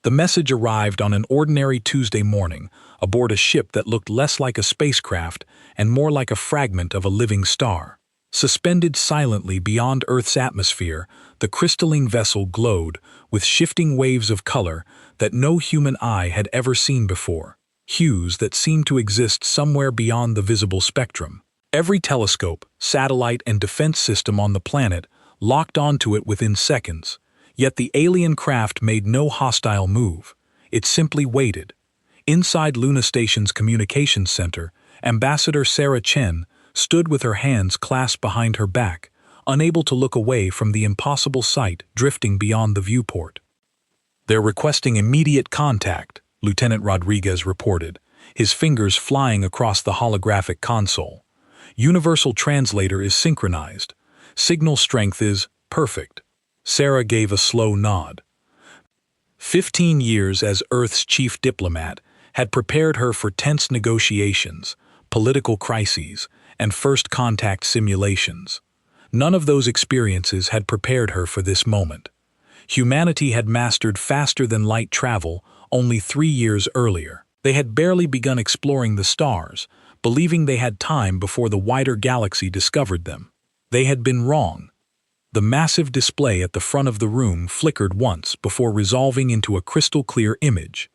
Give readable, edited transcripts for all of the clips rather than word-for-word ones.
The message arrived on an ordinary Tuesday morning aboard a ship that looked less like a spacecraft and more like a fragment of a living star. Suspended silently beyond Earth's atmosphere, the crystalline vessel glowed with shifting waves of color that no human eye had ever seen before, hues that seemed to exist somewhere beyond the visible spectrum. Every telescope, satellite, and defense system on the planet locked onto it within seconds, yet the alien craft made no hostile move. It simply waited. Inside Luna Station's communications center, Ambassador Sarah Chen stood with her hands clasped behind her back, unable to look away from the impossible sight drifting beyond the viewport. "They're requesting immediate contact," Lieutenant Rodriguez reported, his fingers flying across the holographic console. "Universal translator is synchronized. Signal strength is perfect." Sarah gave a slow nod. 15 years as Earth's chief diplomat had prepared her for tense negotiations, political crises, and first contact simulations. None of those experiences had prepared her for this moment. Humanity had mastered faster-than-light travel only 3 years earlier. They had barely begun exploring the stars, believing they had time before the wider galaxy discovered them. They had been wrong. The massive display at the front of the room flickered once before resolving into a crystal-clear image.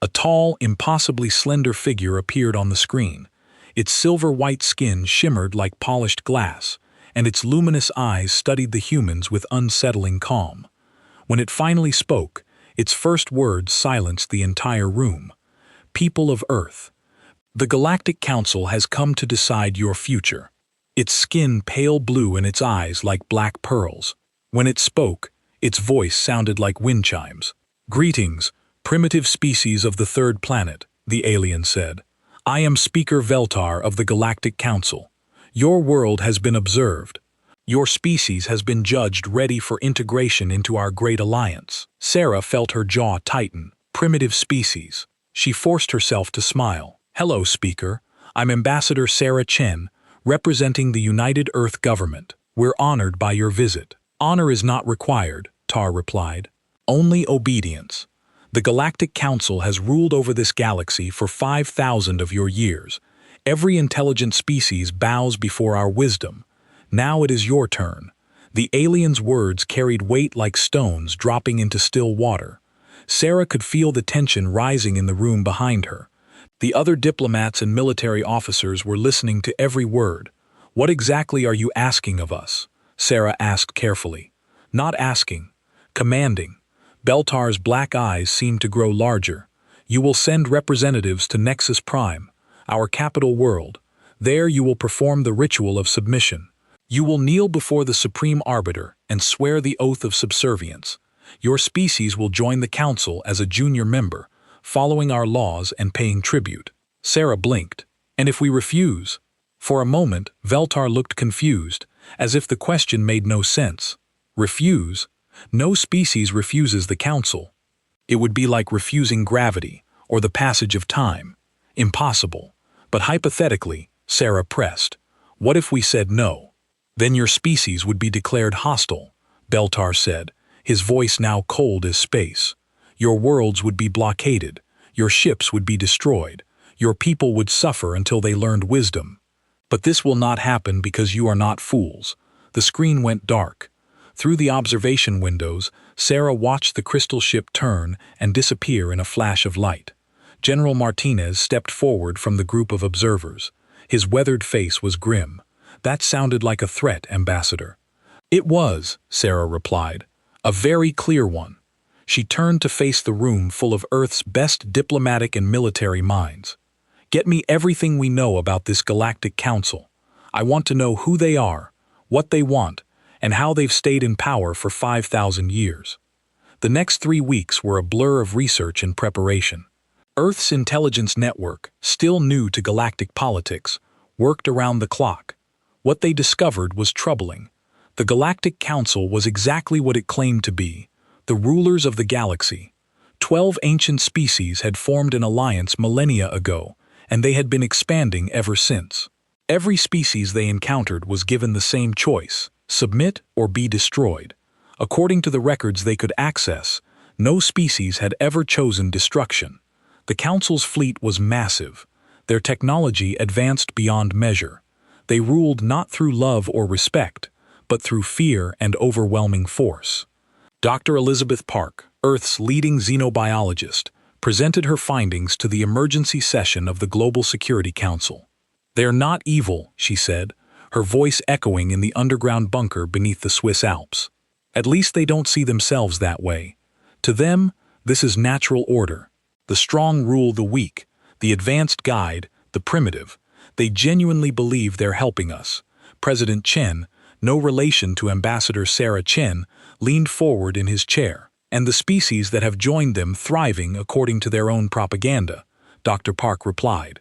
A tall, impossibly slender figure appeared on the screen. Its silver-white skin shimmered like polished glass, and its luminous eyes studied the humans with unsettling calm. When it finally spoke, its first words silenced the entire room. "People of Earth, the Galactic Council has come to decide your future." Its skin pale blue and its eyes like black pearls. When it spoke, its voice sounded like wind chimes. "Greetings, primitive species of the third planet," the alien said. "I am Speaker Veltar of the Galactic Council. Your world has been observed. Your species has been judged ready for integration into our great alliance." Sarah felt her jaw tighten. Primitive species. She forced herself to smile. "Hello, Speaker. I'm Ambassador Sarah Chen, representing the United Earth government. We're honored by your visit." "Honor is not required," Tar replied. "Only obedience. The Galactic Council has ruled over this galaxy for 5,000 of your years. Every intelligent species bows before our wisdom. Now it is your turn." The alien's words carried weight like stones dropping into still water. Sarah could feel the tension rising in the room behind her. The other diplomats and military officers were listening to every word. "What exactly are you asking of us?" Sarah asked carefully. "Not asking. Commanding." Beltar's black eyes seemed to grow larger. "You will send representatives to Nexus Prime, our capital world. There you will perform the ritual of submission. You will kneel before the Supreme Arbiter and swear the oath of subservience. Your species will join the Council as a junior member, following our laws and paying tribute." Sarah blinked. "And if we refuse?" For a moment, Veltar looked confused, as if the question made no sense. Refuse? No species refuses the Council. It would be like refusing gravity or the passage of time. Impossible. "But hypothetically," Sarah pressed, "what if we said no?" "Then your species would be declared hostile," Beltar said, his voice now cold as space. "Your worlds would be blockaded, your ships would be destroyed, your people would suffer until they learned wisdom. But this will not happen because you are not fools." The screen went dark. Through the observation windows, Sarah watched the crystal ship turn and disappear in a flash of light. General Martinez stepped forward from the group of observers. His weathered face was grim. "That sounded like a threat, Ambassador." "It was," Sarah replied. "A very clear one." She turned to face the room full of Earth's best diplomatic and military minds. "Get me everything we know about this Galactic Council. I want to know who they are, what they want, and how they've stayed in power for 5,000 years. The next 3 weeks were a blur of research and preparation. Earth's intelligence network, still new to galactic politics, worked around the clock. What they discovered was troubling. The Galactic Council was exactly what it claimed to be, the rulers of the galaxy. 12 ancient species had formed an alliance millennia ago, and they had been expanding ever since. Every species they encountered was given the same choice: submit or be destroyed. According to the records they could access, No species had ever chosen destruction. The Council's fleet was massive. Their technology advanced beyond measure. They ruled not through love or respect, but through fear and overwhelming force. Dr. Elizabeth Park, Earth's leading xenobiologist, presented her findings to the emergency session of the Global Security Council. "They're not evil," she said, her voice echoing in the underground bunker beneath the Swiss Alps. "At least they don't see themselves that way. To them, this is natural order. The strong rule the weak, the advanced guide the primitive. They genuinely believe they're helping us." President Chen, no relation to Ambassador Sarah Chen, leaned forward in his chair. "And the species that have joined them thriving according to their own propaganda," Dr. Park replied.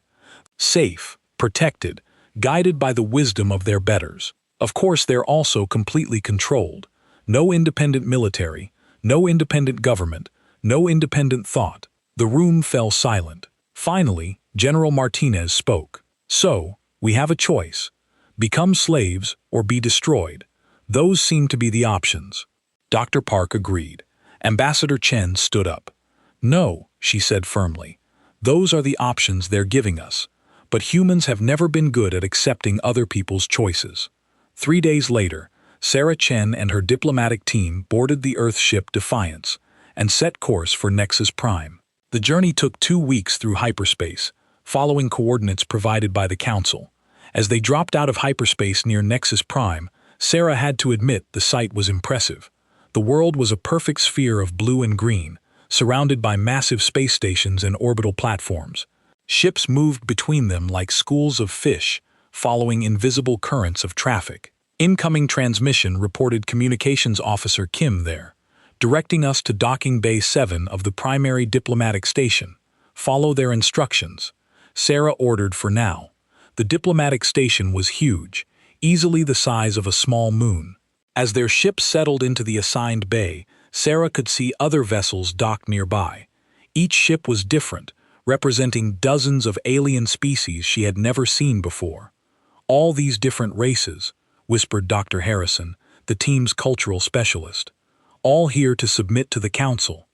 "Safe, protected, guided by the wisdom of their betters. Of course, they're also completely controlled. No independent military, no independent government, no independent thought." The room fell silent. Finally, General Martinez spoke. "So, we have a choice. Become slaves or be destroyed. Those seem to be the options." Dr. Park agreed. Ambassador Chen stood up. "No," she said firmly. "Those are the options they're giving us. But humans have never been good at accepting other people's choices." 3 days later, Sarah Chen and her diplomatic team boarded the Earth ship Defiance and set course for Nexus Prime. The journey took 2 weeks through hyperspace, following coordinates provided by the Council. As they dropped out of hyperspace near Nexus Prime, Sarah had to admit the sight was impressive. The world was a perfect sphere of blue and green, surrounded by massive space stations and orbital platforms. Ships moved between them like schools of fish, following invisible currents of traffic. Incoming transmission reported Communications Officer Kim there, directing us to Docking Bay 7 of the primary diplomatic station. "Follow their instructions," Sarah ordered for now. The diplomatic station was huge, easily the size of a small moon. As their ship settled into the assigned bay, Sarah could see other vessels docked nearby. Each ship was different, representing dozens of alien species she had never seen before. "All these different races," whispered Dr. Harrison, the team's cultural specialist. "All here to submit to the Council."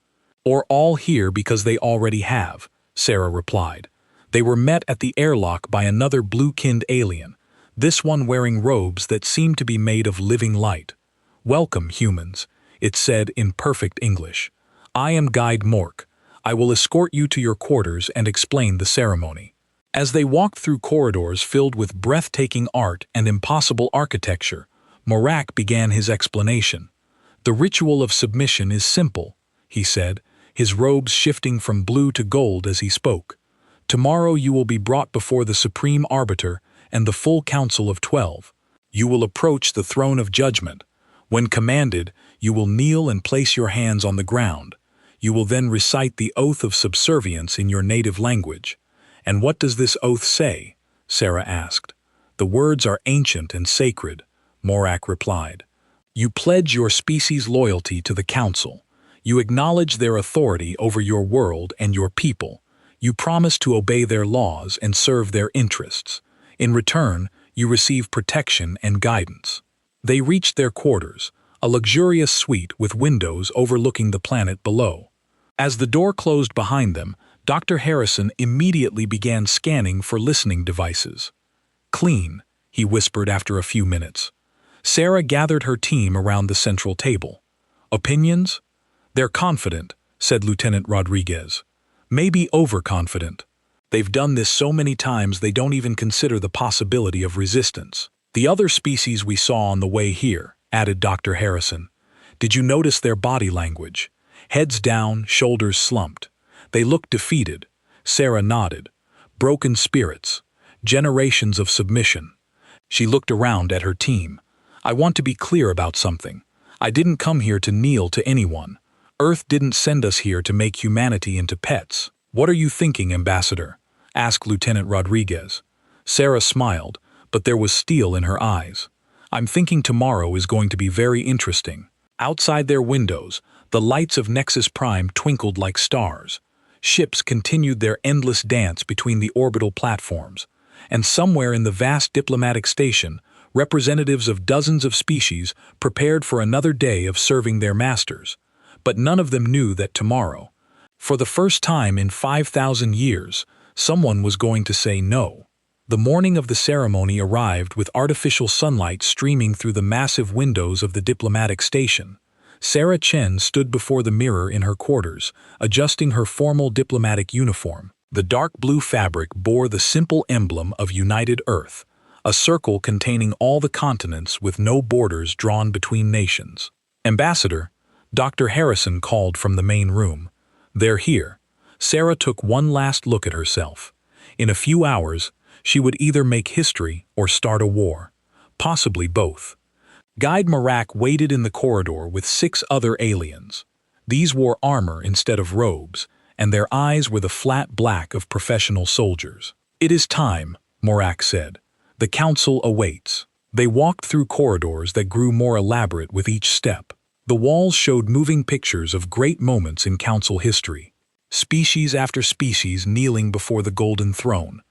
"Or all here because they already have," Sarah replied. They were met at the airlock by another blue-kinned alien, this one wearing robes that seemed to be made of living light. "Welcome, humans," it said in perfect English. "I am Guide Mork. I will escort you to your quarters and explain the ceremony." As they walked through corridors filled with breathtaking art and impossible architecture, Morak began his explanation. "The ritual of submission is simple," he said, his robes shifting from blue to gold as he spoke. "Tomorrow you will be brought before the Supreme Arbiter and the full Council of 12. You will approach the throne of judgment. When commanded, you will kneel and place your hands on the ground. You will then recite the oath of subservience in your native language." "And what does this oath say?" Sarah asked. "The words are ancient and sacred," Morak replied. "You pledge your species' loyalty to the Council. You acknowledge their authority over your world and your people. You promise to obey their laws and serve their interests. In return, you receive protection and guidance." They reached their quarters, a luxurious suite with windows overlooking the planet below. As the door closed behind them, Dr. Harrison immediately began scanning for listening devices. "Clean," he whispered after a few minutes. Sarah gathered her team around the central table. "Opinions?" "They're confident," said Lieutenant Rodriguez. "Maybe overconfident. They've done this so many times they don't even consider the possibility of resistance." "The other species we saw on the way here," added Dr. Harrison. "Did you notice their body language? Heads down, shoulders slumped. They looked defeated." Sarah nodded. "Broken spirits. Generations of submission." She looked around at her team. "I want to be clear about something. I didn't come here to kneel to anyone. Earth didn't send us here to make humanity into pets." "What are you thinking, Ambassador?" asked Lieutenant Rodriguez. Sarah smiled, but there was steel in her eyes. "I'm thinking tomorrow is going to be very interesting." Outside their windows, the lights of Nexus Prime twinkled like stars. Ships continued their endless dance between the orbital platforms, and somewhere in the vast diplomatic station, representatives of dozens of species prepared for another day of serving their masters. But none of them knew that tomorrow, for the first time in 5,000 years, someone was going to say no. The morning of the ceremony arrived with artificial sunlight streaming through the massive windows of the diplomatic station. Sarah Chen stood before the mirror in her quarters, adjusting her formal diplomatic uniform. The dark blue fabric bore the simple emblem of United Earth, a circle containing all the continents with no borders drawn between nations. "Ambassador," Dr. Harrison called from the main room. "They're here." Sarah took one last look at herself. In a few hours, she would either make history or start a war. Possibly both. Guide Marak waited in the corridor with 6 other aliens. These wore armor instead of robes, and their eyes were the flat black of professional soldiers. "It is time," Marak said. "The council awaits." They walked through corridors that grew more elaborate with each step. The walls showed moving pictures of great moments in council history. Species after species kneeling before the golden throne.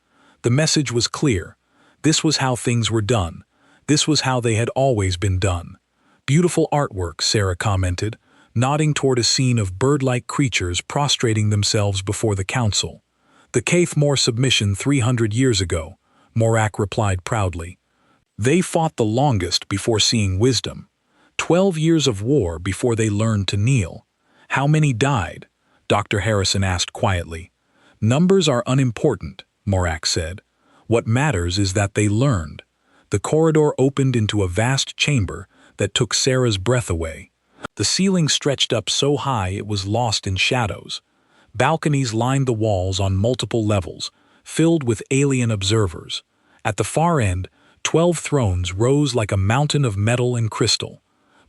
The message was clear. This was how things were done. This was how they had always been done. "Beautiful artwork," Sarah commented, nodding toward a scene of bird-like creatures prostrating themselves before the council. "The Kaithmore submission 300 years ago," Morak replied proudly. "They fought the longest before seeing wisdom. 12 years of war before they learned to kneel." "How many died?" Dr. Harrison asked quietly. "Numbers are unimportant," Morak said. "What matters is that they learned." The corridor opened into a vast chamber that took Sarah's breath away. The ceiling stretched up so high it was lost in shadows. Balconies lined the walls on multiple levels, filled with alien observers. At the far end, 12 thrones rose like a mountain of metal and crystal.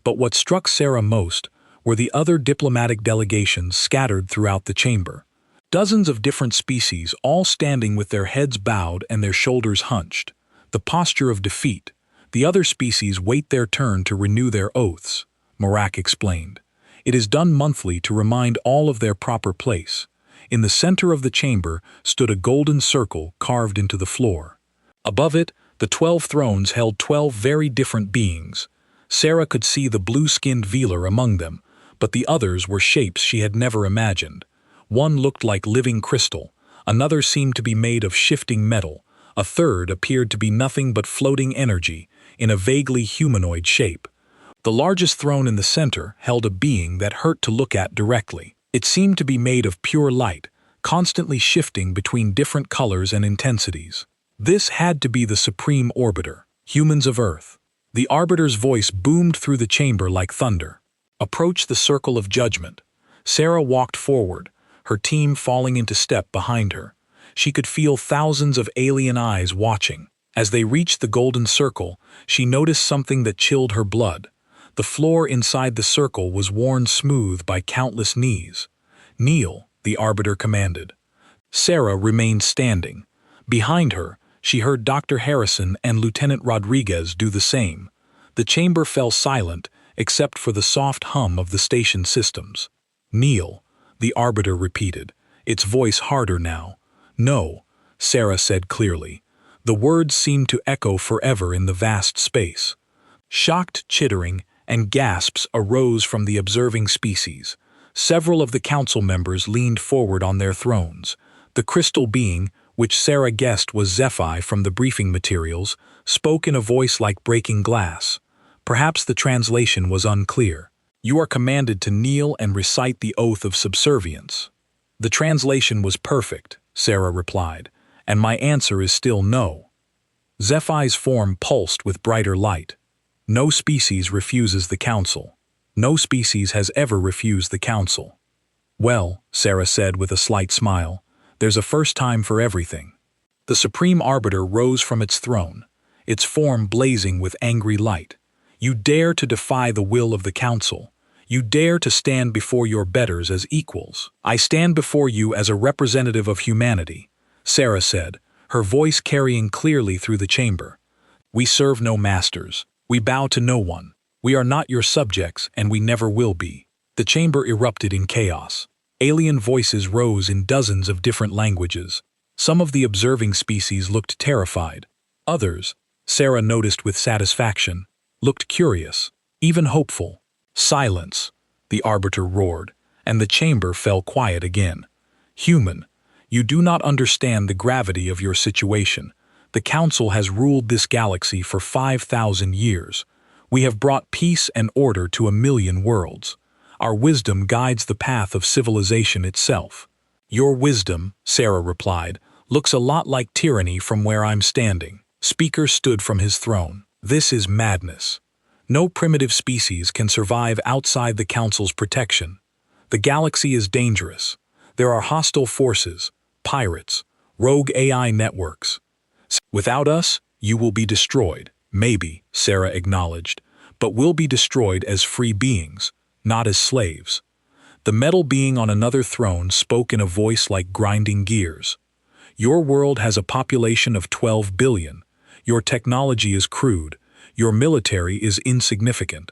But what struck Sarah most were the other diplomatic delegations scattered throughout the chamber. Dozens of different species, all standing with their heads bowed and their shoulders hunched. The posture of defeat. The other species wait their turn to renew their oaths, Marak explained. It is done monthly to remind all of their proper place. In the center of the chamber stood a golden circle carved into the floor. Above it, the 12 thrones held 12 very different beings. Sarah could see the blue-skinned Velar among them, but the others were shapes she had never imagined. One looked like living crystal, another seemed to be made of shifting metal, a third appeared to be nothing but floating energy in a vaguely humanoid shape. The largest throne in the center held a being that hurt to look at directly. It seemed to be made of pure light, constantly shifting between different colors and intensities. This had to be the Supreme Orbiter, humans of Earth. The Arbiter's voice boomed through the chamber like thunder. "Approach the circle of judgment." Sarah walked forward, her team falling into step behind her. She could feel thousands of alien eyes watching. As they reached the golden circle, she noticed something that chilled her blood. The floor inside the circle was worn smooth by countless knees. "Kneel," the Arbiter commanded. Sarah remained standing. Behind her, she heard Dr. Harrison and Lieutenant Rodriguez do the same. The chamber fell silent, except for the soft hum of the station systems. "Kneel," the Arbiter repeated, its voice harder now. "No," Sarah said clearly. The words seemed to echo forever in the vast space. Shocked chittering and gasps arose from the observing species. Several of the council members leaned forward on their thrones. The crystal being, which Sarah guessed was HFY from the briefing materials, spoke in a voice like breaking glass. Perhaps the translation was unclear. "You are commanded to kneel and recite the oath of subservience." The translation was perfect, Sarah replied, and my answer is still no. HFY's form pulsed with brighter light. No species refuses the council. No species has ever refused the council. "Well," Sarah said with a slight smile, "there's a first time for everything." The Supreme Arbiter rose from its throne, its form blazing with angry light. "You dare to defy the will of the council. You dare to stand before your betters as equals. I stand before you as a representative of humanity," Sarah said, her voice carrying clearly through the chamber. "We serve no masters. We bow to no one. We are not your subjects, and we never will be." The chamber erupted in chaos. Alien voices rose in dozens of different languages. Some of the observing species looked terrified. Others, Sarah noticed with satisfaction, looked curious, even hopeful. "Silence," the Arbiter roared, and the chamber fell quiet again. Human, you do not understand the gravity of your situation. The Council has ruled this galaxy for 5,000 years. We have brought peace and order to 1,000,000 worlds. Our wisdom guides the path of civilization itself. Your wisdom, Sarah replied, looks a lot like tyranny from where I'm standing. Speaker stood from his throne. This is madness. No primitive species can survive outside the Council's protection. The galaxy is dangerous. There are hostile forces, pirates, rogue AI networks. Without us, you will be destroyed. Maybe, Sarah acknowledged, but we'll be destroyed as free beings, not as slaves. The metal being on another throne spoke in a voice like grinding gears. Your world has a population of 12 billion. Your technology is crude. Your military is insignificant.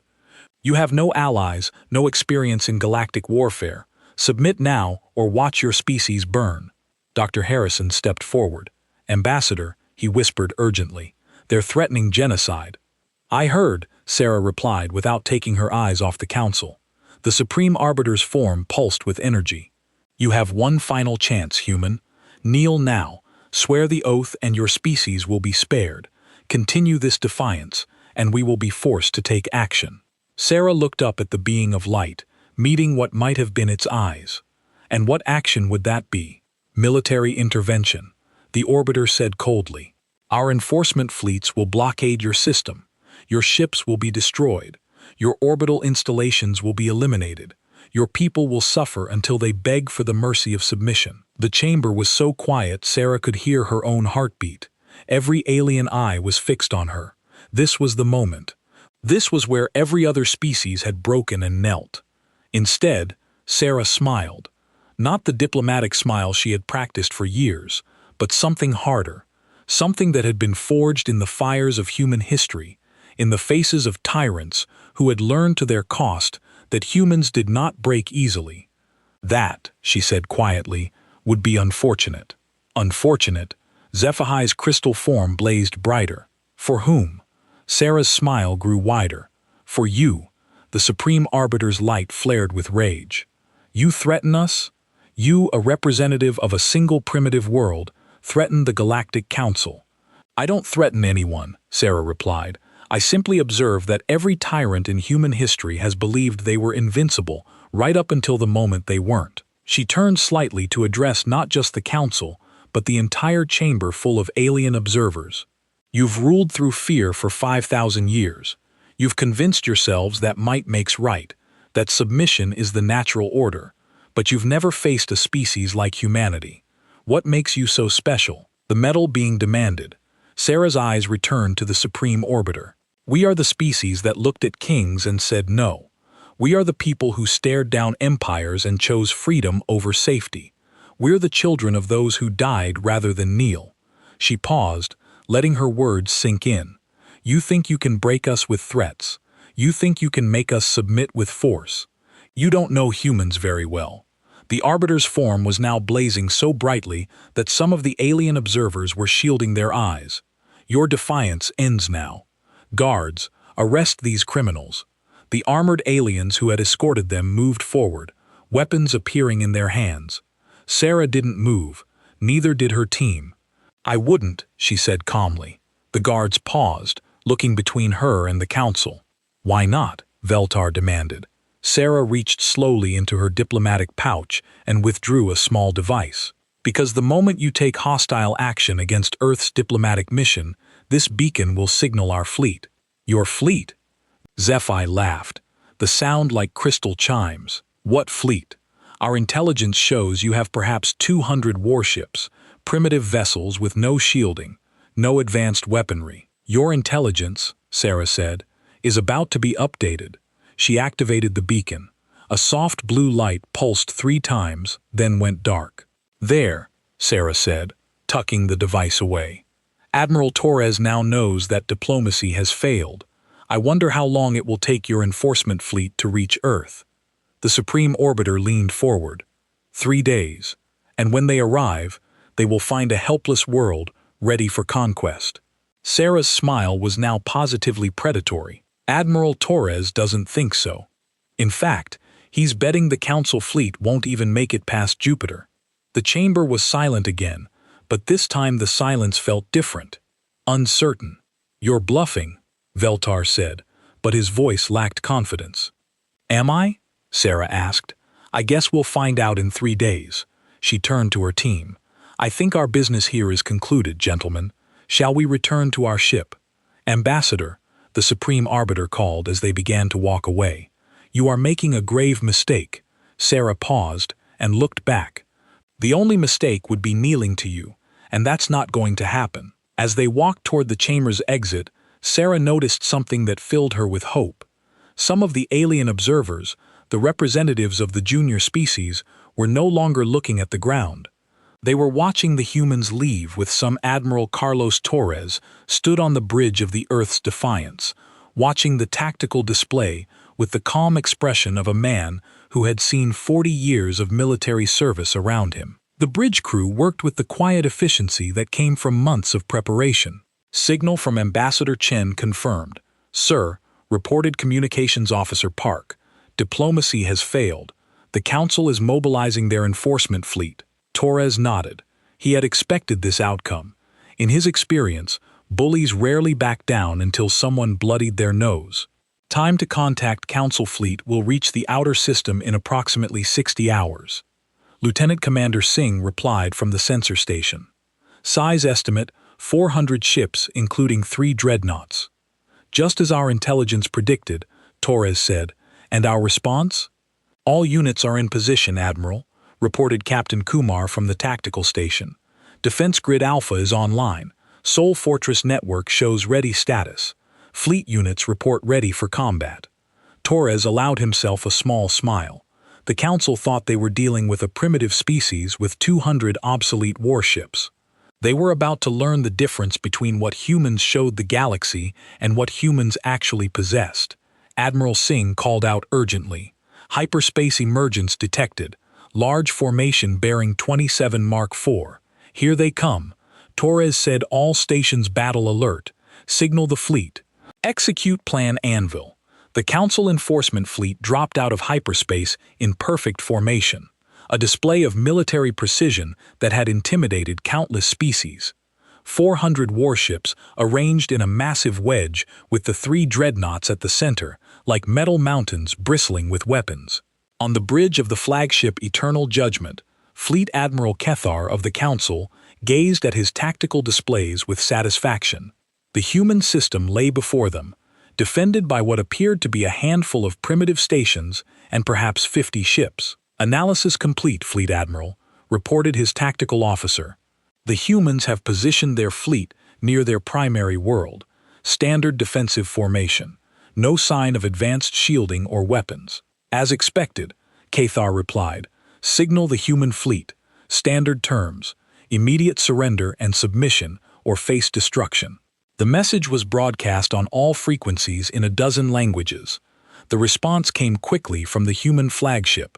You have no allies, no experience in galactic warfare. Submit now or watch your species burn. Dr. Harrison stepped forward. Ambassador, he whispered urgently, they're threatening genocide. I heard, Sarah replied without taking her eyes off the Council. The Supreme Arbiter's form pulsed with energy. You have one final chance, human. Kneel now, swear the oath and your species will be spared. Continue this defiance, and we will be forced to take action. Sarah looked up at the being of light, meeting what might have been its eyes. And what action would that be? Military intervention, the Orbiter said coldly. Our enforcement fleets will blockade your system. Your ships will be destroyed. Your orbital installations will be eliminated. Your people will suffer until they beg for the mercy of submission. The chamber was so quiet Sarah could hear her own heartbeat. Every alien eye was fixed on her. This was the moment. This was where every other species had broken and knelt. Instead, Sarah smiled. Not the diplomatic smile she had practiced for years, but something harder. Something that had been forged in the fires of human history, in the faces of tyrants who had learned to their cost that humans did not break easily. That, she said quietly, would be unfortunate. Unfortunate? Zephyr's crystal form blazed brighter. For whom? Sarah's smile grew wider. For you. The Supreme Arbiter's light flared with rage. You threaten us? You, a representative of a single primitive world, threaten the Galactic Council. I don't threaten anyone, Sarah replied. I simply observe that every tyrant in human history has believed they were invincible, right up until the moment they weren't. She turned slightly to address not just the Council, but the entire chamber full of alien observers. You've ruled through fear for 5,000 years. You've convinced yourselves that might makes right, that submission is the natural order, but you've never faced a species like humanity. What makes you so special? The metal being demanded. Sarah's eyes returned to the Supreme Orbiter. We are the species that looked at kings and said no. We are the people who stared down empires and chose freedom over safety. We're the children of those who died rather than kneel. She paused, letting her words sink in. You think you can break us with threats. You think you can make us submit with force. You don't know humans very well. The Arbiter's form was now blazing so brightly that some of the alien observers were shielding their eyes. Your defiance ends now. Guards, arrest these criminals. The armored aliens who had escorted them moved forward, weapons appearing in their hands. Sarah didn't move, neither did her team. I wouldn't, she said calmly. The guards paused, looking between her and the Council. Why not? Veltar demanded. Sarah reached slowly into her diplomatic pouch and withdrew a small device. Because the moment you take hostile action against Earth's diplomatic mission, this beacon will signal our fleet. Your fleet? Zephy laughed, the sound like crystal chimes. What fleet? Our intelligence shows you have perhaps 200 warships, primitive vessels with no shielding, no advanced weaponry. Your intelligence, Sarah said, is about to be updated. She activated the beacon. A soft blue light pulsed 3 times, then went dark. There, Sarah said, tucking the device away. Admiral Torres now knows that diplomacy has failed. I wonder how long it will take your enforcement fleet to reach Earth. The Supreme Orbiter leaned forward. 3 days. And when they arrive, they will find a helpless world ready for conquest. Sarah's smile was now positively predatory. Admiral Torres doesn't think so. In fact, He's betting the Council fleet won't even make it past Jupiter. The chamber was silent again, but this time the silence felt different. Uncertain. You're bluffing, Veltar said, but his voice lacked confidence. Am I? Sarah asked. I guess we'll find out in 3 days. She turned to her team. I think our business here is concluded, gentlemen. Shall we return to our ship? Ambassador, the Supreme Arbiter called as they began to walk away. You are making a grave mistake. Sarah paused and looked back. The only mistake would be kneeling to you, and that's not going to happen. As they walked toward the chamber's exit, Sarah noticed something that filled her with hope. Some of the alien observers, the representatives of the junior species, were no longer looking at the ground. They were watching the humans leave with some Admiral Carlos Torres stood on the bridge of the Earth's Defiance, watching the tactical display with the calm expression of a man who had seen 40 years of military service around him. The bridge crew worked with the quiet efficiency that came from months of preparation. Signal from Ambassador Chen confirmed. Sir, reported Communications Officer Park. Diplomacy has failed. The Council is mobilizing their enforcement fleet. Torres nodded. He had expected this outcome. In his experience, bullies rarely back down until someone bloodied their nose. Time to contact Council fleet will reach the outer system in approximately 60 hours. Lieutenant Commander Singh replied from the sensor station. Size estimate, 400 ships including 3 dreadnoughts. Just as our intelligence predicted, Torres said, and our response? All units are in position, Admiral, reported Captain Kumar from the tactical station. Defense Grid Alpha is online. Sol Fortress Network shows ready status. Fleet units report ready for combat. Torres allowed himself a small smile. The Council thought they were dealing with a primitive species with 200 obsolete warships. They were about to learn the difference between what humans showed the galaxy and what humans actually possessed. Admiral Singh called out urgently. Hyperspace emergence detected. Large formation bearing 27 Mark IV. Here they come. Torres said all stations battle alert. Signal the fleet. Execute Plan Anvil. The Council enforcement fleet dropped out of hyperspace in perfect formation, a display of military precision that had intimidated countless species. 400 warships arranged in a massive wedge with the 3 dreadnoughts at the center, like metal mountains bristling with weapons. On the bridge of the flagship Eternal Judgment, Fleet Admiral Kethar of the Council gazed at his tactical displays with satisfaction. The human system lay before them, defended by what appeared to be a handful of primitive stations and perhaps 50 ships. Analysis complete, Fleet Admiral, reported his tactical officer. The humans have positioned their fleet near their primary world. Standard defensive formation. No sign of advanced shielding or weapons. As expected, Kethar replied. Signal the human fleet. Standard terms. Immediate surrender and submission or face destruction. The message was broadcast on all frequencies in a dozen languages. The response came quickly from the human flagship.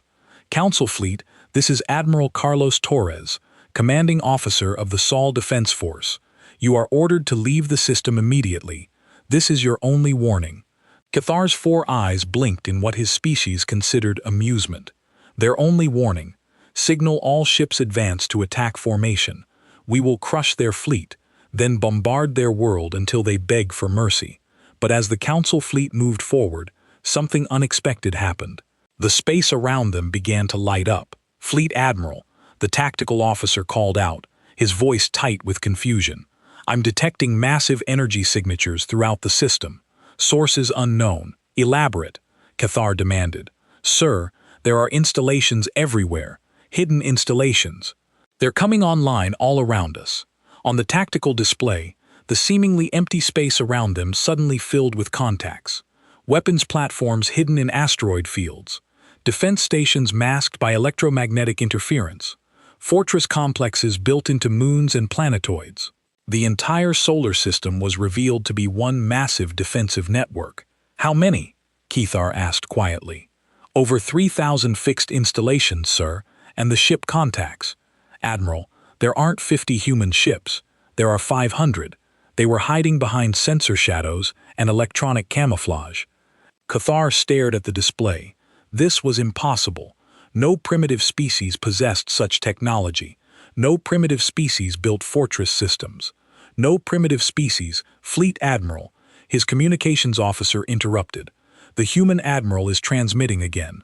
Council fleet, this is Admiral Carlos Torres, commanding officer of the Sol Defense Force. You are ordered to leave the system immediately. This is your only warning. Kethar's 4 eyes blinked in what his species considered amusement. Their only warning. Signal all ships advance to attack formation. We will crush their fleet, then bombard their world until they beg for mercy. But as the Council fleet moved forward, something unexpected happened. The space around them began to light up. Fleet Admiral, the tactical officer called out, his voice tight with confusion. I'm detecting massive energy signatures throughout the system. Sources unknown. Elaborate, Kethar demanded. Sir, there are installations everywhere. Hidden installations. They're coming online all around us. On the tactical display, the seemingly empty space around them suddenly filled with contacts. Weapons platforms hidden in asteroid fields. Defense stations masked by electromagnetic interference. Fortress complexes built into moons and planetoids. The entire solar system was revealed to be one massive defensive network. How many? Kethar asked quietly. Over 3,000 fixed installations, sir, and the ship contacts. Admiral, there aren't 50 human ships. There are 500. They were hiding behind sensor shadows and electronic camouflage. Kethar stared at the display, This was impossible. No primitive species possessed such technology. No primitive species built fortress systems. No primitive species, Fleet Admiral, his communications officer interrupted. The human admiral is transmitting again.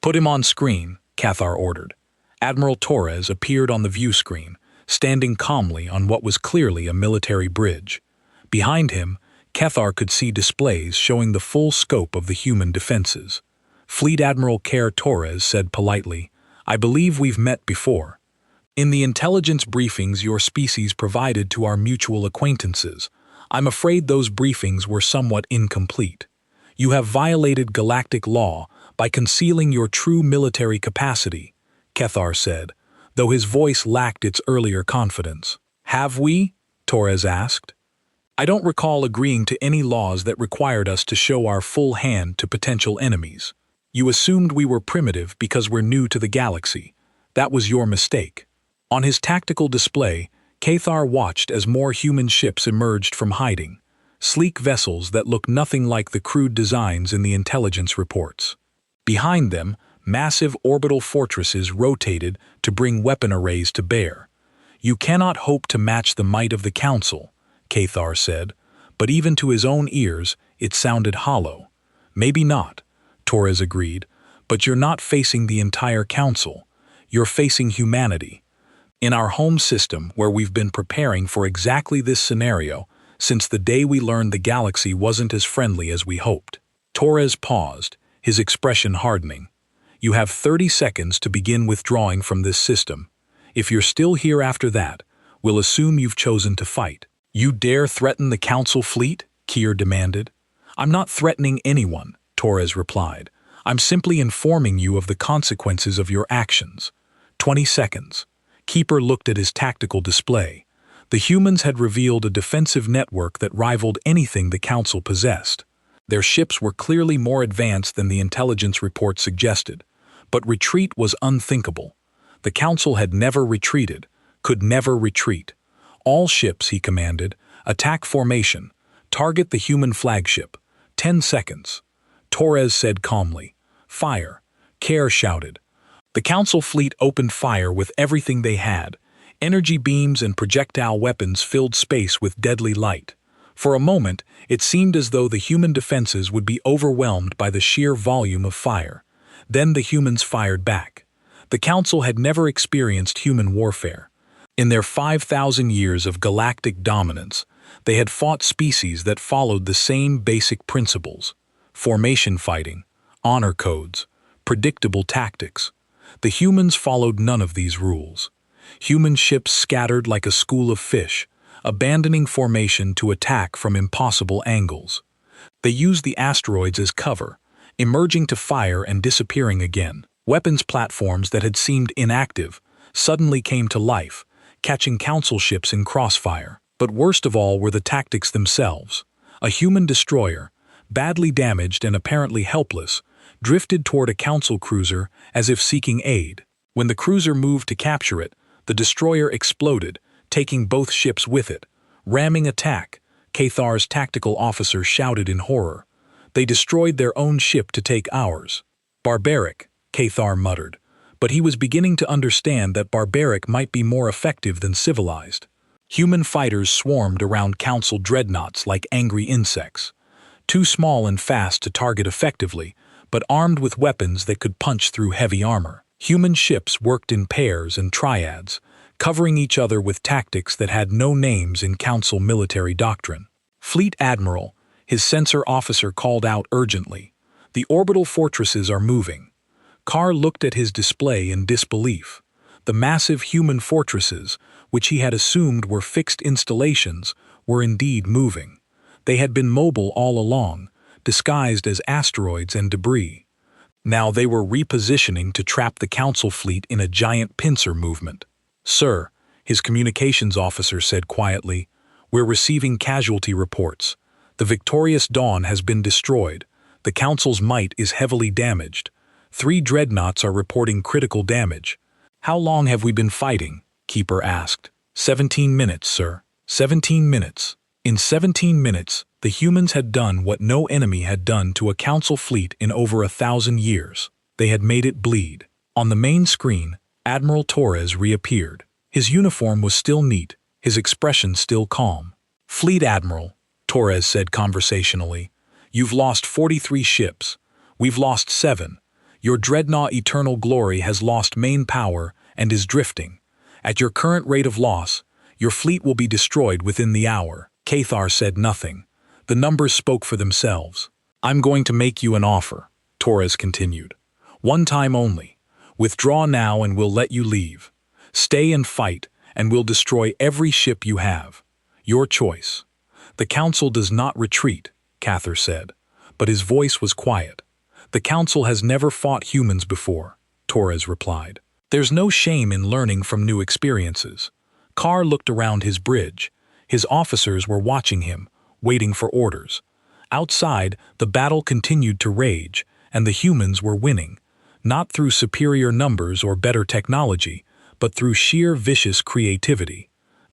Put him on screen, Cathar ordered. Admiral Torres appeared on the view screen, standing calmly on what was clearly a military bridge. Behind him, Cathar could see displays showing the full scope of the human defenses. Fleet Admiral Care Torres said politely, "I believe we've met before. In the intelligence briefings your species provided to our mutual acquaintances, I'm afraid those briefings were somewhat incomplete. You have violated galactic law by concealing your true military capacity," Cathar said, though his voice lacked its earlier confidence. "Have we?" Torres asked. "I don't recall agreeing to any laws that required us to show our full hand to potential enemies. You assumed we were primitive because we're new to the galaxy. That was your mistake." On his tactical display, Cathar watched as more human ships emerged from hiding, sleek vessels that looked nothing like the crude designs in the intelligence reports. Behind them, massive orbital fortresses rotated to bring weapon arrays to bear. "You cannot hope to match the might of the Council," Cathar said, but even to his own ears it sounded hollow. "Maybe not," Torres agreed, "but you're not facing the entire Council. You're facing humanity. In our home system, where we've been preparing for exactly this scenario since the day we learned the galaxy wasn't as friendly as we hoped." Torres paused, his expression hardening. "You have 30 seconds to begin withdrawing from this system. If you're still here after that, we'll assume you've chosen to fight." "You dare threaten the Council fleet?" Kier demanded. "I'm not threatening anyone," Torres replied. "I'm simply informing you of the consequences of your actions." 20 seconds. Keeper looked at his tactical display. The humans had revealed a defensive network that rivaled anything the Council possessed. Their ships were clearly more advanced than the intelligence report suggested, but retreat was unthinkable. The Council had never retreated, could never retreat. "All ships," he commanded, "attack formation. Target the human flagship. 10 seconds. Torres said calmly. "Fire." Care shouted. The Council fleet opened fire with everything they had. Energy beams and projectile weapons filled space with deadly light. For a moment, it seemed as though the human defenses would be overwhelmed by the sheer volume of fire. Then the humans fired back. The Council had never experienced human warfare. In their 5,000 years of galactic dominance, they had fought species that followed the same basic principles: formation fighting, honor codes, predictable tactics. The humans followed none of these rules. Human ships scattered like a school of fish, abandoning formation to attack from impossible angles. They used the asteroids as cover, emerging to fire and disappearing again. Weapons platforms that had seemed inactive suddenly came to life, catching Council ships in crossfire. But worst of all were the tactics themselves. A human destroyer, badly damaged and apparently helpless, drifted toward a Council cruiser as if seeking aid. When the cruiser moved to capture it, the destroyer exploded, taking both ships with it. "Ramming attack," Cathar's tactical officer shouted in horror. "They destroyed their own ship to take ours." "Barbaric," Cathar muttered, but he was beginning to understand that barbaric might be more effective than civilized. Human fighters swarmed around Council dreadnoughts like angry insects. Too small and fast to target effectively, but armed with weapons that could punch through heavy armor. Human ships worked in pairs and triads, covering each other with tactics that had no names in Council military doctrine. "Fleet Admiral," his sensor officer called out urgently. "The orbital fortresses are moving." Carr looked at his display in disbelief. The massive human fortresses, which he had assumed were fixed installations, were indeed moving. They had been mobile all along, disguised as asteroids and debris. Now they were repositioning to trap the Council fleet in a giant pincer movement. "Sir," his communications officer said quietly, "we're receiving casualty reports. The victorious Dawn has been destroyed. The Council's might is heavily damaged. 3 dreadnoughts are reporting critical damage." "How long have we been fighting?" Keeper asked. 17 minutes, sir. 17 minutes. In 17 minutes, the humans had done what no enemy had done to a Council fleet in over 1,000 years. They had made it bleed. On the main screen, Admiral Torres reappeared. His uniform was still neat, his expression still calm. "Fleet Admiral," Torres said conversationally, "you've lost 43 ships. We've lost 7. Your dreadnought Eternal Glory has lost main power and is drifting. At your current rate of loss, your fleet will be destroyed within the hour." Cathar said nothing. The numbers spoke for themselves. "I'm going to make you an offer," Torres continued. "One time only. Withdraw now and we'll let you leave. Stay and fight, and we'll destroy every ship you have. Your choice." "The Council does not retreat," Cathar said, but his voice was quiet. "The Council has never fought humans before," Torres replied. "There's no shame in learning from new experiences." Carr looked around his bridge. His officers were watching him, waiting for orders. Outside, the battle continued to rage, and the humans were winning, not through superior numbers or better technology, but through sheer vicious creativity.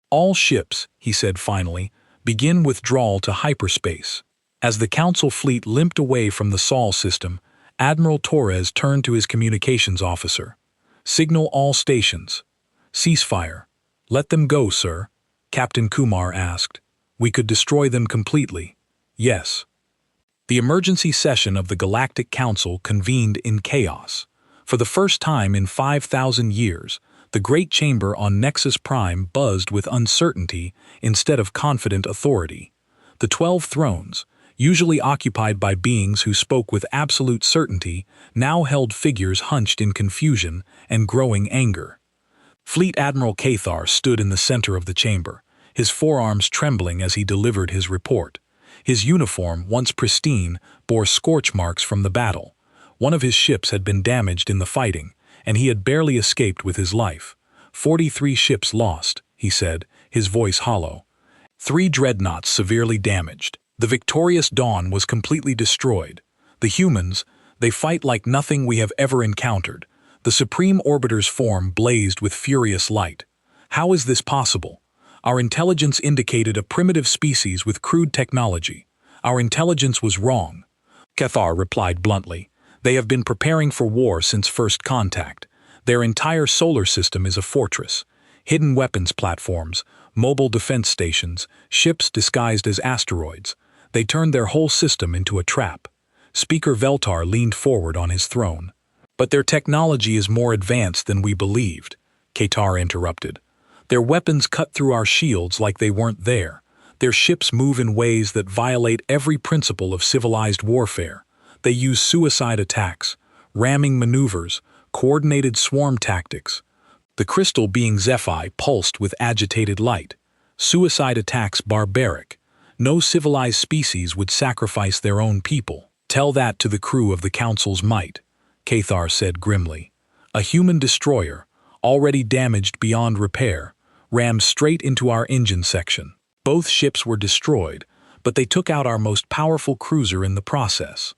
"All ships," he said finally, "begin withdrawal to hyperspace." As the Council fleet limped away from the Sol system, Admiral Torres turned to his communications officer. "Signal all stations. Ceasefire." "Let them go, sir," Captain Kumar asked. "We could destroy them completely." "Yes." The emergency session of the Galactic Council convened in chaos. For the first time in 5,000 years, the Great Chamber on Nexus Prime buzzed with uncertainty instead of confident authority. The 12 thrones, usually occupied by beings who spoke with absolute certainty, now held figures hunched in confusion and growing anger. Fleet Admiral Cathar stood in the center of the chamber, his forearms trembling as he delivered his report. His uniform, once pristine, bore scorch marks from the battle. One of his ships had been damaged in the fighting, and he had barely escaped with his life. 43 ships lost, he said, his voice hollow. 3 dreadnoughts severely damaged. The victorious Dawn was completely destroyed. The humans, they fight like nothing we have ever encountered. The Supreme Orbiter's form blazed with furious light. How is this possible? Our intelligence indicated a primitive species with crude technology. Our intelligence was wrong. Cathar replied bluntly. They have been preparing for war since first contact. Their entire solar system is a fortress. Hidden weapons platforms, mobile defense stations, ships disguised as asteroids. They turned their whole system into a trap. Speaker Veltar leaned forward on his throne. "But their technology is more advanced than we believed," Cathar interrupted. "Their weapons cut through our shields like they weren't there. Their ships move in ways that violate every principle of civilized warfare. They use suicide attacks, ramming maneuvers, coordinated swarm tactics." The crystal being Zephi pulsed with agitated light. "Suicide attacks barbaric. No civilized species would sacrifice their own people. Tell that to the crew of the Council's might," Cathar said grimly. "A human destroyer, already damaged beyond repair, rammed straight into our engine section. Both ships were destroyed, but they took out our most powerful cruiser in the process."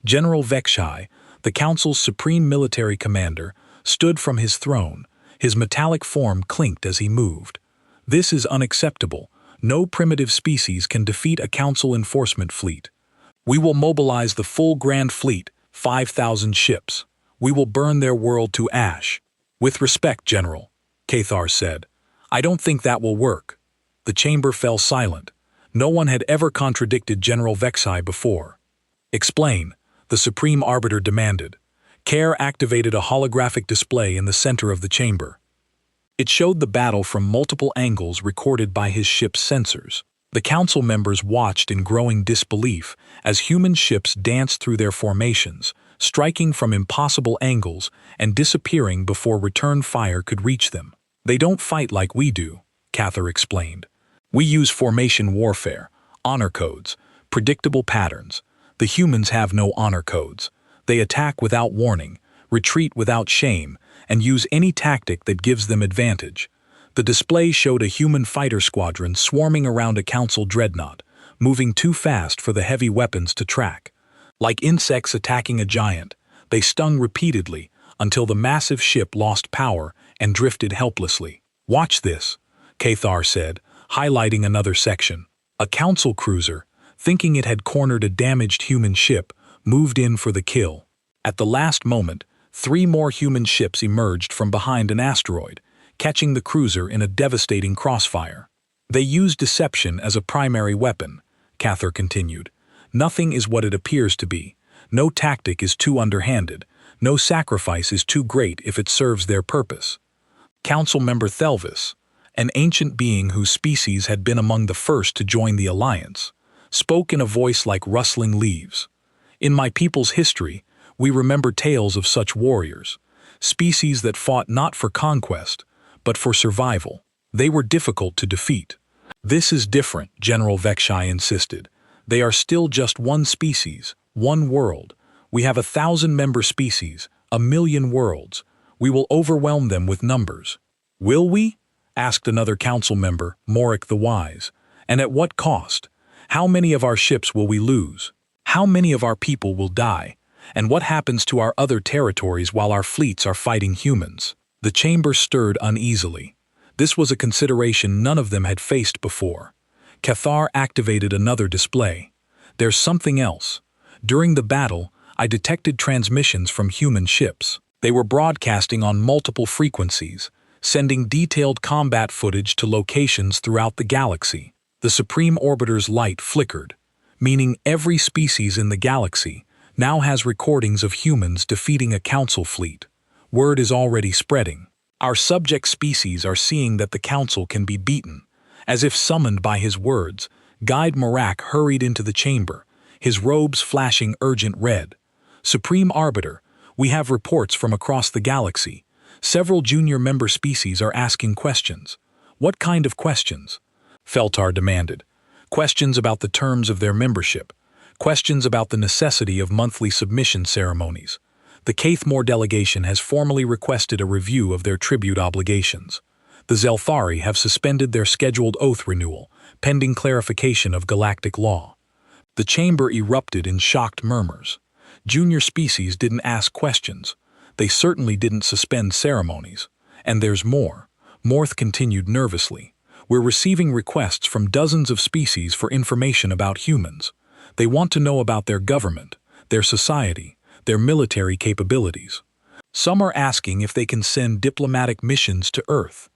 General Vekshai, the Council's supreme military commander, stood from his throne. His metallic form clinked as he moved. "This is unacceptable. No primitive species can defeat a Council enforcement fleet. We will mobilize the full Grand Fleet, 5,000 ships. We will burn their world to ash." "With respect, General," Cathar said, "I don't think that will work." The chamber fell silent. No one had ever contradicted General Vekshai before. "Explain," the Supreme Arbiter demanded. Care activated a holographic display in the center of the chamber. It showed the battle from multiple angles recorded by his ship's sensors. The Council members watched in growing disbelief as human ships danced through their formations, striking from impossible angles and disappearing before return fire could reach them. "They don't fight like we do," Cathar explained. "We use formation warfare, honor codes, predictable patterns. The humans have no honor codes. They attack without warning, retreat without shame, and use any tactic that gives them advantage." The display showed a human fighter squadron swarming around a Council dreadnought, moving too fast for the heavy weapons to track. Like insects attacking a giant, they stung repeatedly until the massive ship lost power and drifted helplessly. "Watch this," Cathar said, highlighting another section. A Council cruiser, thinking it had cornered a damaged human ship, moved in for the kill. At the last moment, 3 more human ships emerged from behind an asteroid, catching the cruiser in a devastating crossfire. They use deception as a primary weapon, Cathar continued. Nothing is what it appears to be. No tactic is too underhanded. No sacrifice is too great if it serves their purpose. Council member Thelvis, an ancient being whose species had been among the first to join the alliance, spoke in a voice like rustling leaves. In my people's history, we remember tales of such warriors, species that fought not for conquest, but for survival. They were difficult to defeat. This is different, General HFY insisted. They are still just one species, one world. We have 1,000-member species, 1,000,000 worlds. We will overwhelm them with numbers. Will we? Asked another council member, Morik the Wise. And at what cost? How many of our ships will we lose? How many of our people will die? And what happens to our other territories while our fleets are fighting humans? The chamber stirred uneasily. This was a consideration none of them had faced before. Cathar activated another display. There's something else. During the battle, I detected transmissions from human ships. They were broadcasting on multiple frequencies, sending detailed combat footage to locations throughout the galaxy. The Supreme Orbiter's light flickered, meaning every species in the galaxy now has recordings of humans defeating a council fleet. Word is already spreading. Our subject species are seeing that the council can be beaten. As if summoned by his words, Guide Marak hurried into the chamber, his robes flashing urgent red. Supreme Arbiter, we have reports from across the galaxy. Several junior member species are asking questions. What kind of questions? Feltar demanded. Questions about the terms of their membership. Questions about the necessity of monthly submission ceremonies. The Kaithmore delegation has formally requested a review of their tribute obligations. The Zelthari have suspended their scheduled oath renewal, pending clarification of galactic law. The chamber erupted in shocked murmurs. Junior species didn't ask questions. They certainly didn't suspend ceremonies. And there's more. Morth continued nervously. We're receiving requests from dozens of species for information about humans. They want to know about their government, their society, their military capabilities. Some are asking if they can send diplomatic missions to Earth.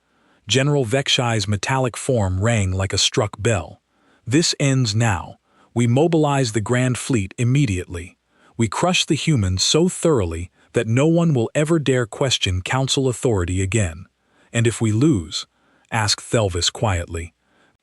General HFY's metallic form rang like a struck bell. This ends now. We mobilize the Grand Fleet immediately. We crush the humans so thoroughly that no one will ever dare question Council authority again. And if we lose? Asked Thelvis quietly.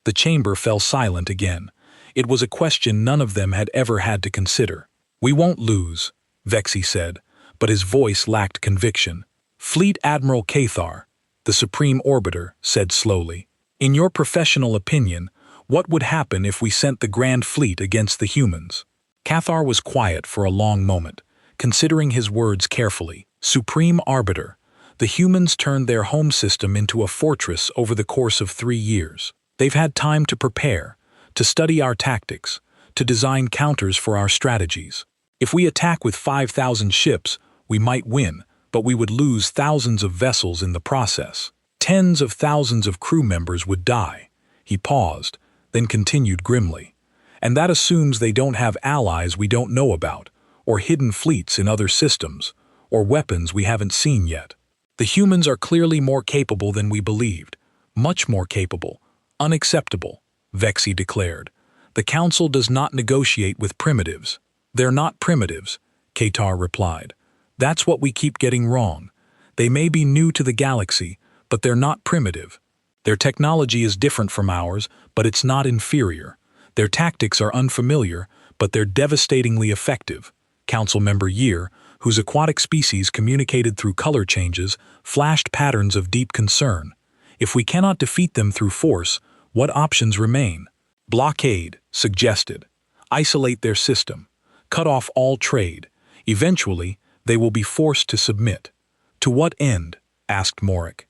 The chamber fell silent again. It was a question none of them had ever had to consider. We won't lose, Vexy said, but his voice lacked conviction. Fleet Admiral Cathar, the Supreme Orbiter, said slowly. In your professional opinion, what would happen if we sent the Grand Fleet against the humans? Cathar was quiet for a long moment, considering his words carefully. Supreme Arbiter, the humans turned their home system into a fortress over the course of 3 years. They've had time to prepare, to study our tactics, to design counters for our strategies. If we attack with 5,000 ships, we might win, but we would lose thousands of vessels in the process. Tens of thousands of crew members would die. He paused, then continued grimly. And that assumes they don't have allies we don't know about, or hidden fleets in other systems, or weapons we haven't seen yet. The humans are clearly more capable than we believed. Much more capable. Unacceptable, Vexy declared. The Council does not negotiate with primitives. They're not primitives, Cathar replied. That's what we keep getting wrong. They may be new to the galaxy, but they're not primitive. Their technology is different from ours, but it's not inferior. Their tactics are unfamiliar, but they're devastatingly effective. Council member Year, whose aquatic species communicated through color changes, flashed patterns of deep concern. If we cannot defeat them through force, what options remain? Blockade, suggested. Isolate their system. Cut off all trade. Eventually, they will be forced to submit. To what end? Asked Morik.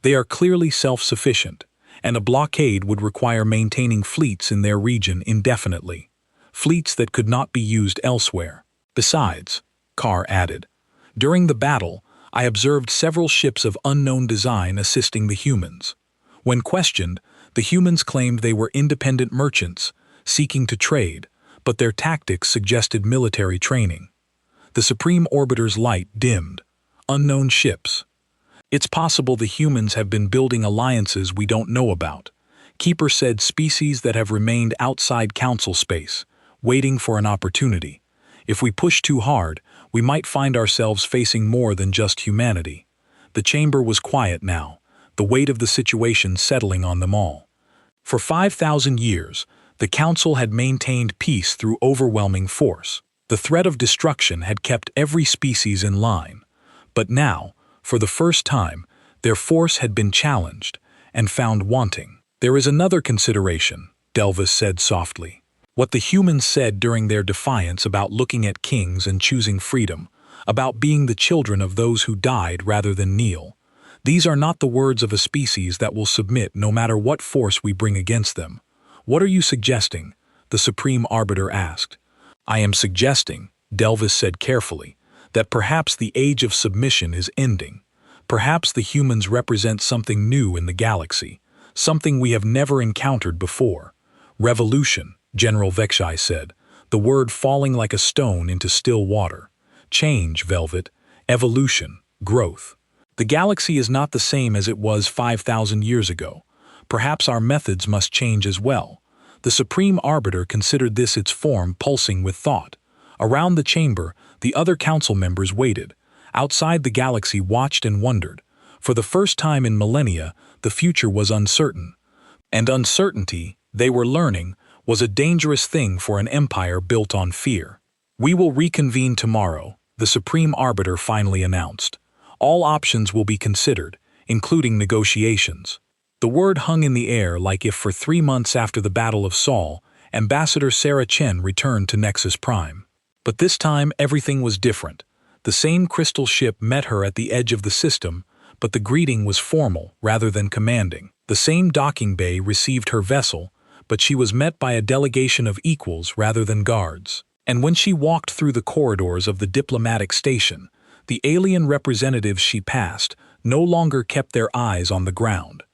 They are clearly self-sufficient, and a blockade would require maintaining fleets in their region indefinitely. Fleets that could not be used elsewhere. Besides, Carr added, during the battle, I observed several ships of unknown design assisting the humans. When questioned, the humans claimed they were independent merchants, seeking to trade, but their tactics suggested military training. The Supreme Orbiter's light dimmed. unknown ships. It's possible the humans have been building alliances we don't know about. Keeper said species that have remained outside council space, waiting for an opportunity. If we push too hard, we might find ourselves facing more than just humanity. The chamber was quiet now, the weight of the situation settling on them all. For 5,000 years, the council had maintained peace through overwhelming force. The threat of destruction had kept every species in line. But now, for the first time, their force had been challenged and found wanting. There is another consideration, Delvis said softly. What the humans said during their defiance about looking at kings and choosing freedom, about being the children of those who died rather than kneel. These are not the words of a species that will submit no matter what force we bring against them. What are you suggesting? The Supreme Arbiter asked. I am suggesting, Delvis said carefully, that perhaps the age of submission is ending. Perhaps the humans represent something new in the galaxy, something we have never encountered before. Revolution, General Vexai said, the word falling like a stone into still water. Change, Velvet. Evolution, growth. The galaxy is not the same as it was 5,000 years ago. Perhaps our methods must change as well. The Supreme Arbiter considered this its form pulsing with thought. Around the chamber, the other council members waited. Outside the galaxy watched and wondered. For the first time in millennia, the future was uncertain. And uncertainty, they were learning, was a dangerous thing for an empire built on fear. We will reconvene tomorrow, the Supreme Arbiter finally announced. All options will be considered, including negotiations. The word hung in the air like if for 3 months after the Battle of Sol, Ambassador Sarah Chen returned to Nexus Prime. But this time everything was different. The same crystal ship met her at the edge of the system, but the greeting was formal rather than commanding. The same docking bay received her vessel, but she was met by a delegation of equals rather than guards. And when she walked through the corridors of the diplomatic station, the alien representatives she passed no longer kept their eyes on the ground.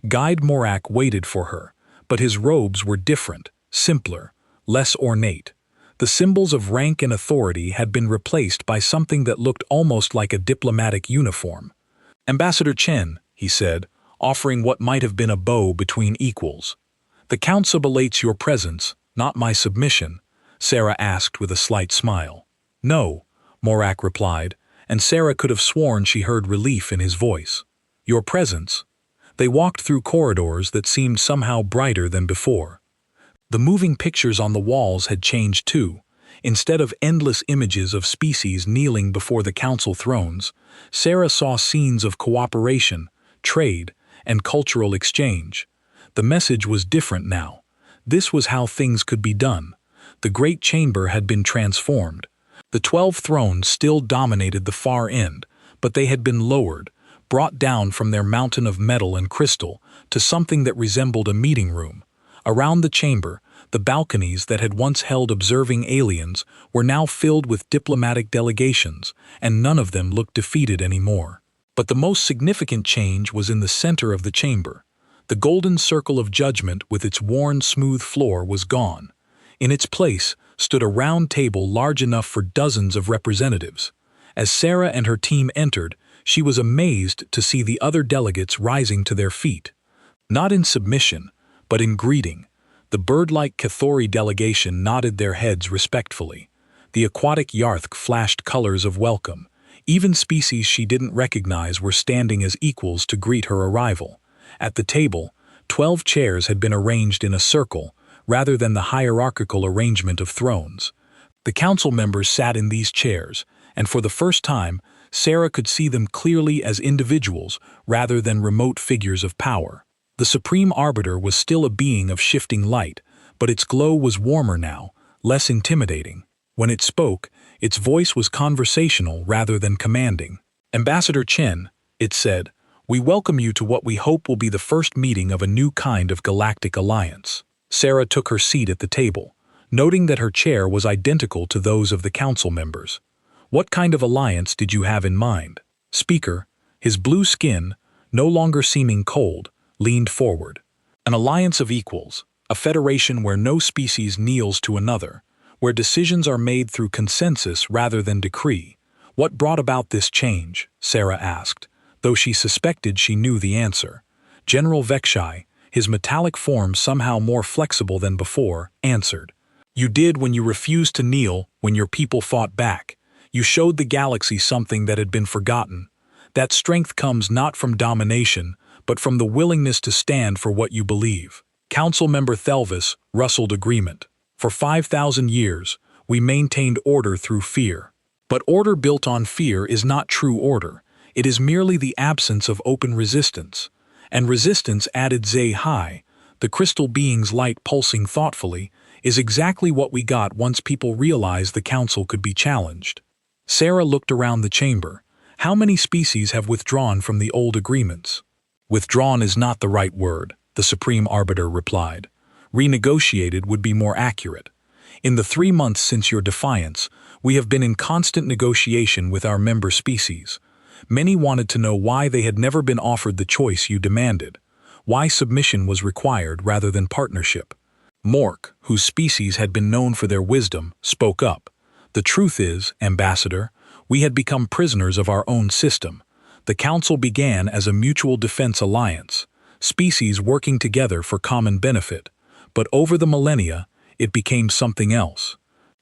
Guide Morak waited for her, but his robes were different, simpler, less ornate. The symbols of rank and authority had been replaced by something that looked almost like a diplomatic uniform. Ambassador Chen, he said, offering what might have been a bow between equals. The council awaits your presence, not my submission, Sarah asked with a slight smile. No, Morak replied, and Sarah could have sworn she heard relief in his voice. Your presence. They walked through corridors that seemed somehow brighter than before. The moving pictures on the walls had changed too. Instead of endless images of species kneeling before the council thrones, Sarah saw scenes of cooperation, trade, and cultural exchange. The message was different now. This was how things could be done. The great chamber had been transformed. The 12 thrones still dominated the far end, but they had been lowered, brought down from their mountain of metal and crystal to something that resembled a meeting room. Around the chamber, the balconies that had once held observing aliens were now filled with diplomatic delegations, and none of them looked defeated anymore. But the most significant change was in the center of the chamber. The golden circle of judgment with its worn, smooth floor was gone. In its place stood a round table large enough for dozens of representatives. As Sarah and her team entered, she was amazed to see the other delegates rising to their feet. Not in submission, but in greeting. The bird-like Cathori delegation nodded their heads respectfully. The aquatic Yarthk flashed colors of welcome. Even species she didn't recognize were standing as equals to greet her arrival. At the table, 12 chairs had been arranged in a circle, rather than the hierarchical arrangement of thrones. The council members sat in these chairs, and for the first time, Sarah could see them clearly as individuals rather than remote figures of power. The Supreme Arbiter was still a being of shifting light, but its glow was warmer now, less intimidating. When it spoke, its voice was conversational rather than commanding. Ambassador Chen, it said, we welcome you to what we hope will be the first meeting of a new kind of galactic alliance. Sarah took her seat at the table, noting that her chair was identical to those of the council members. What kind of alliance did you have in mind? Speaker, his blue skin, no longer seeming cold, leaned forward. An alliance of equals, a federation where no species kneels to another, where decisions are made through consensus rather than decree. What brought about this change? Sarah asked, though she suspected she knew the answer. General HFY, his metallic form somehow more flexible than before, answered. You did when you refused to kneel when your people fought back. You showed the galaxy something that had been forgotten. That strength comes not from domination, but from the willingness to stand for what you believe. Council member Thelvis rustled agreement. For 5,000 years, we maintained order through fear. But order built on fear is not true order. It is merely the absence of open resistance. And resistance added Zai, the crystal being's light pulsing thoughtfully, is exactly what we got once people realized the council could be challenged. Sarah looked around the chamber. How many species have withdrawn from the old agreements? Withdrawn is not the right word, the Supreme Arbiter replied. Renegotiated would be more accurate. In the 3 months since your defiance, we have been in constant negotiation with our member species. Many wanted to know why they had never been offered the choice you demanded, why submission was required rather than partnership. Mork, whose species had been known for their wisdom, spoke up. The truth is, Ambassador, we had become prisoners of our own system. The Council began as a mutual defense alliance, species working together for common benefit, but over the millennia, it became something else.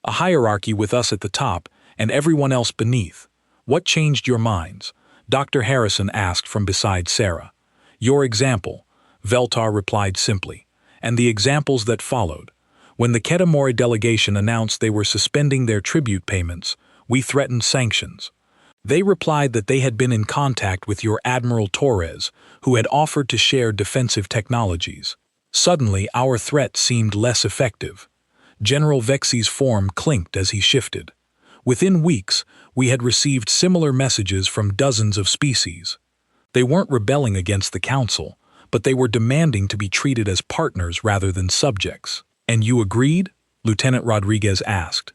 A hierarchy with us at the top and everyone else beneath. What changed your minds? Dr. Harrison asked from beside Sarah. Your example, Veltar replied simply, and the examples that followed. When the Ketamori delegation announced they were suspending their tribute payments, we threatened sanctions. They replied that they had been in contact with your Admiral Torres, who had offered to share defensive technologies. Suddenly, our threat seemed less effective. General Vexy's form clinked as he shifted. Within weeks, we had received similar messages from dozens of species. They weren't rebelling against the Council, but they were demanding to be treated as partners rather than subjects. And you agreed? Lieutenant Rodriguez asked.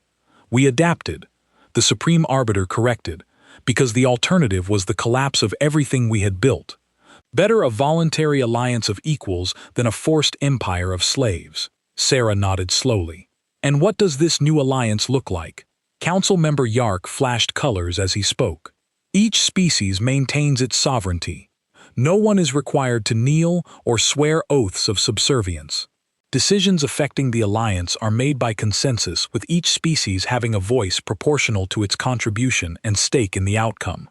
We adapted. The Supreme Arbiter corrected, because the alternative was the collapse of everything we had built. Better a voluntary alliance of equals than a forced empire of slaves. Sarah nodded slowly. And what does this new alliance look like? Council member Yark flashed colors as he spoke. Each species maintains its sovereignty. No one is required to kneel or swear oaths of subservience. Decisions affecting the alliance are made by consensus, with each species having a voice proportional to its contribution and stake in the outcome.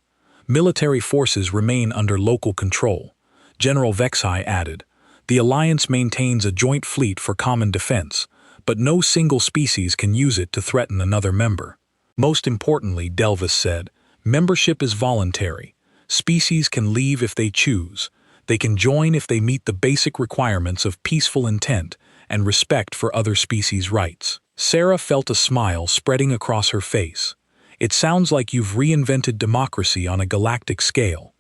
Military forces remain under local control. General Vexy added, the alliance maintains a joint fleet for common defense, but no single species can use it to threaten another member. Most importantly, Delvis said, membership is voluntary. Species can leave if they choose. They can join if they meet the basic requirements of peaceful intent and respect for other species' rights. Sarah felt a smile spreading across her face. It sounds like you've reinvented democracy on a galactic scale.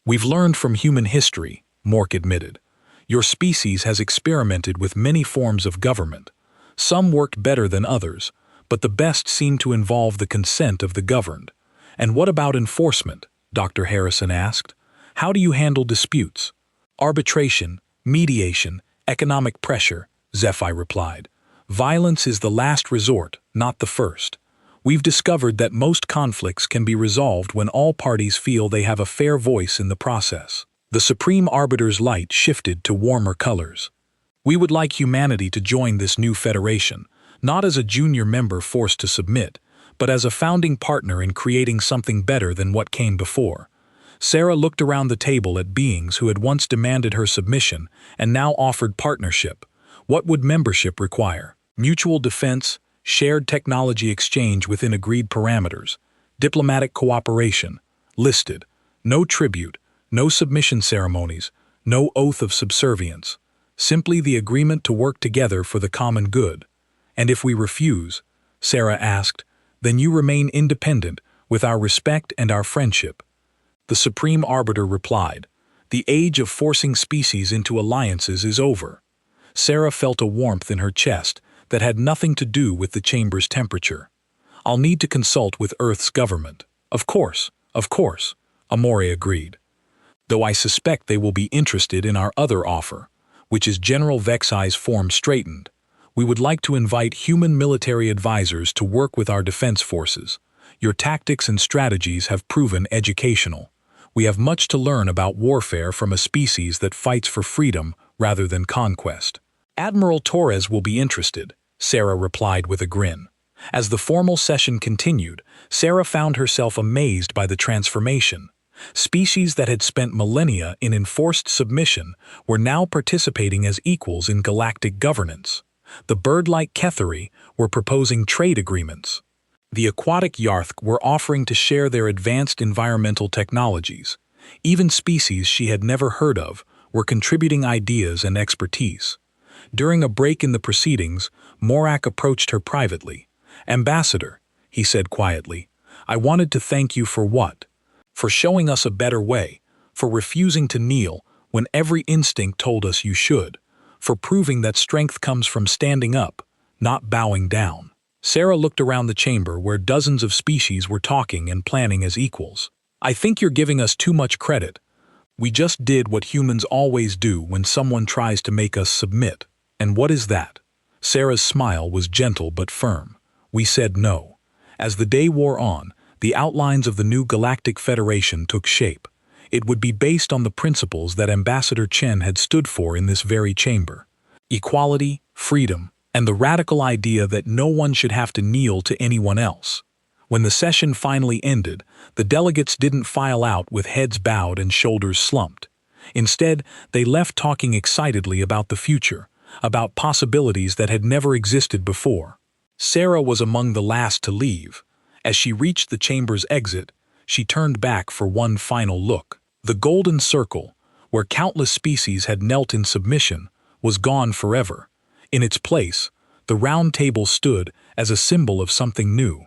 We've learned from human history, Mork admitted. Your species has experimented with many forms of government. Some worked better than others, but the best seem to involve the consent of the governed. And what about enforcement? Dr. Harrison asked. How do you handle disputes? Arbitration, mediation, economic pressure, HFY replied. Violence is the last resort, not the first. We've discovered that most conflicts can be resolved when all parties feel they have a fair voice in the process. The Supreme Arbiter's light shifted to warmer colors. We would like humanity to join this new federation, not as a junior member forced to submit, but as a founding partner in creating something better than what came before. Sarah looked around the table at beings who had once demanded her submission and now offered partnership. What would membership require? Mutual defense, shared technology exchange within agreed parameters, diplomatic cooperation, listed, no tribute, no submission ceremonies, no oath of subservience, simply the agreement to work together for the common good. And if we refuse, Sarah asked, then you remain independent with our respect and our friendship. The Supreme Arbiter replied, the age of forcing species into alliances is over. Sarah felt a warmth in her chest that had nothing to do with the chamber's temperature. I'll need to consult with Earth's government. Of course, Amore agreed. Though I suspect they will be interested in our other offer, which is General Vexy's form straightened. We would like to invite human military advisors to work with our defense forces. Your tactics and strategies have proven educational. We have much to learn about warfare from a species that fights for freedom rather than conquest." "Admiral Torres will be interested," Sarah replied with a grin. As the formal session continued, Sarah found herself amazed by the transformation. Species that had spent millennia in enforced submission were now participating as equals in galactic governance. The bird-like Ketheri were proposing trade agreements. The aquatic Yarth were offering to share their advanced environmental technologies. Even species she had never heard of were contributing ideas and expertise. During a break in the proceedings, Morak approached her privately. "Ambassador," he said quietly, "I wanted to thank you for what? For showing us a better way, for refusing to kneel when every instinct told us you should, for proving that strength comes from standing up, not bowing down." Sarah looked around the chamber where dozens of species were talking and planning as equals. "I think you're giving us too much credit. We just did what humans always do when someone tries to make us submit. And what is that?" Sarah's smile was gentle but firm. "We said no." As the day wore on, the outlines of the new Galactic Federation took shape. It would be based on the principles that Ambassador Chen had stood for in this very chamber: equality, freedom, and the radical idea that no one should have to kneel to anyone else. When the session finally ended, the delegates didn't file out with heads bowed and shoulders slumped. Instead, they left talking excitedly about the future, about possibilities that had never existed before. Sarah was among the last to leave. As she reached the chamber's exit, she turned back for one final look. The golden circle, where countless species had knelt in submission, was gone forever. In its place, the round table stood as a symbol of something new.